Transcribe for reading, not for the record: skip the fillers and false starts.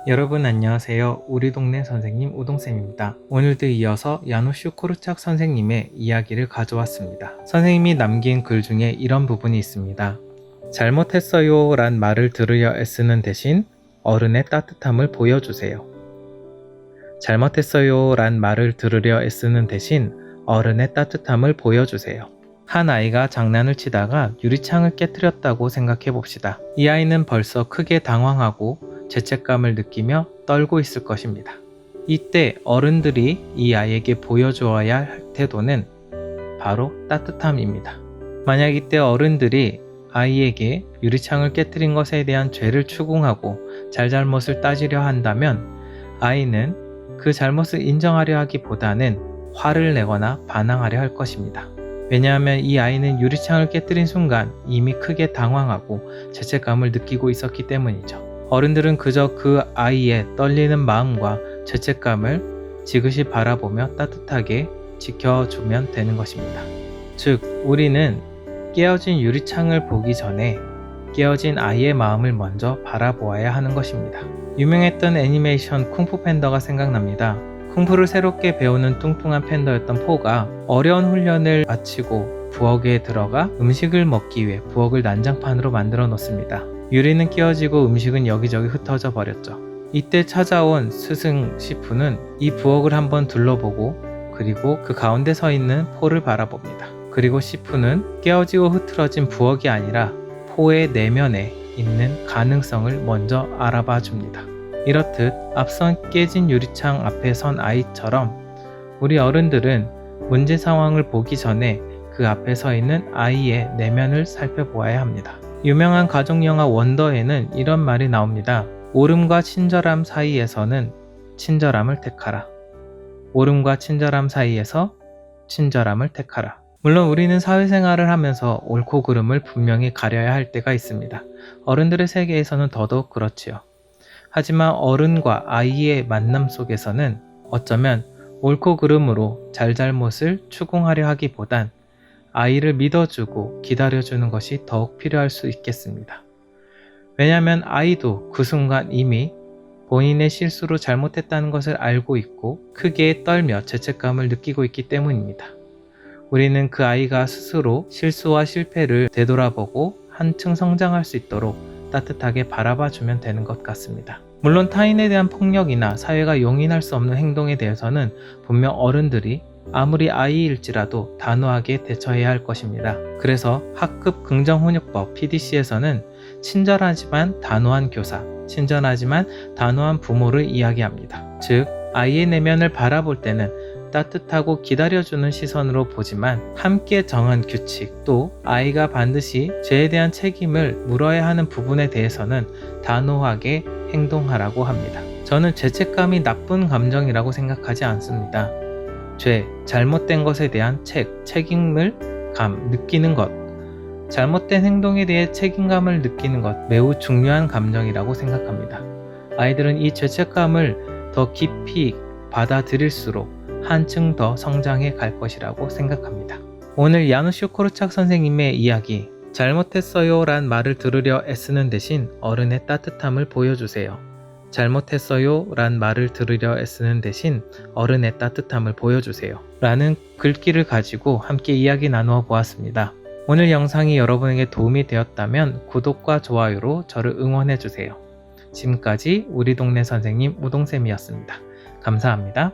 여러분 안녕하세요. 우리 동네 선생님 우동쌤입니다. 오늘도 이어서 야누슈 코르착 선생님의 이야기를 가져왔습니다. 선생님이 남긴 글 중에 이런 부분이 있습니다. 잘못했어요 란 말을 들으려 애쓰는 대신 어른의 따뜻함을 보여주세요. 잘못했어요 란 말을 들으려 애쓰는 대신 어른의 따뜻함을 보여주세요. 한 아이가 장난을 치다가 유리창을 깨뜨렸다고 생각해 봅시다. 이 아이는 벌써 크게 당황하고 죄책감을 느끼며 떨고 있을 것입니다. 이때 어른들이 이 아이에게 보여주어야 할 태도는 바로 따뜻함입니다. 만약 이때 어른들이 아이에게 유리창을 깨뜨린 것에 대한 죄를 추궁하고 잘잘못을 따지려 한다면 아이는 그 잘못을 인정하려 하기보다는 화를 내거나 반항하려 할 것입니다. 왜냐하면 이 아이는 유리창을 깨뜨린 순간 이미 크게 당황하고 죄책감을 느끼고 있었기 때문이죠. 어른들은 그저 그 아이의 떨리는 마음과 죄책감을 지그시 바라보며 따뜻하게 지켜주면 되는 것입니다. 즉, 우리는 깨어진 유리창을 보기 전에 깨어진 아이의 마음을 먼저 바라보아야 하는 것입니다. 유명했던 애니메이션 쿵푸 팬더가 생각납니다. 쿵푸를 새롭게 배우는 뚱뚱한 팬더였던 포가 어려운 훈련을 마치고 부엌에 들어가 음식을 먹기 위해 부엌을 난장판으로 만들어 놓습니다. 유리는 깨어지고 음식은 여기저기 흩어져 버렸죠. 이때 찾아온 스승 시푸는 이 부엌을 한번 둘러보고 그리고 그 가운데 서 있는 포를 바라봅니다. 그리고 시푸는 깨어지고 흐트러진 부엌이 아니라 포의 내면에 있는 가능성을 먼저 알아봐 줍니다. 이렇듯 앞선 깨진 유리창 앞에 선 아이처럼 우리 어른들은 문제 상황을 보기 전에 그 앞에 서 있는 아이의 내면을 살펴보아야 합니다. 유명한 가족영화 원더에는 이런 말이 나옵니다. 옳음과 친절함 사이에서는 친절함을 택하라. 옳음과 친절함 사이에서 친절함을 택하라. 물론 우리는 사회생활을 하면서 옳고 그름을 분명히 가려야 할 때가 있습니다. 어른들의 세계에서는 더더욱 그렇지요. 하지만 어른과 아이의 만남 속에서는 어쩌면 옳고 그름으로 잘잘못을 추궁하려 하기보단 아이를 믿어주고 기다려주는 것이 더욱 필요할 수 있겠습니다. 왜냐하면 아이도 그 순간 이미 본인의 실수로 잘못했다는 것을 알고 있고 크게 떨며 죄책감을 느끼고 있기 때문입니다. 우리는 그 아이가 스스로 실수와 실패를 되돌아보고 한층 성장할 수 있도록 따뜻하게 바라봐 주면 되는 것 같습니다. 물론 타인에 대한 폭력이나 사회가 용인할 수 없는 행동에 대해서는 분명 어른들이 아무리 아이일지라도 단호하게 대처해야 할 것입니다. 그래서 학급 긍정훈육법 PDC에서는 친절하지만 단호한 교사, 친절하지만 단호한 부모를 이야기합니다. 즉, 아이의 내면을 바라볼 때는 따뜻하고 기다려주는 시선으로 보지만 함께 정한 규칙 또 아이가 반드시 죄에 대한 책임을 물어야 하는 부분에 대해서는 단호하게 행동하라고 합니다. 저는 죄책감이 나쁜 감정이라고 생각하지 않습니다. 죄, 잘못된 것에 대한 책임을 느끼는 것, 잘못된 행동에 대해 책임감을 느끼는 것 매우 중요한 감정이라고 생각합니다. 아이들은 이 죄책감을 더 깊이 받아들일수록 한층 더 성장해 갈 것이라고 생각합니다. 오늘 야누슈 코르착 선생님의 이야기, 잘못했어요 란 말을 들으려 애쓰는 대신 어른의 따뜻함을 보여주세요. 잘못했어요 란 말을 들으려 애쓰는 대신 어른의 따뜻함을 보여주세요 라는 글귀를 가지고 함께 이야기 나누어 보았습니다. 오늘 영상이 여러분에게 도움이 되었다면 구독과 좋아요로 저를 응원해 주세요. 지금까지 우리 동네 선생님 우동쌤이었습니다. 감사합니다.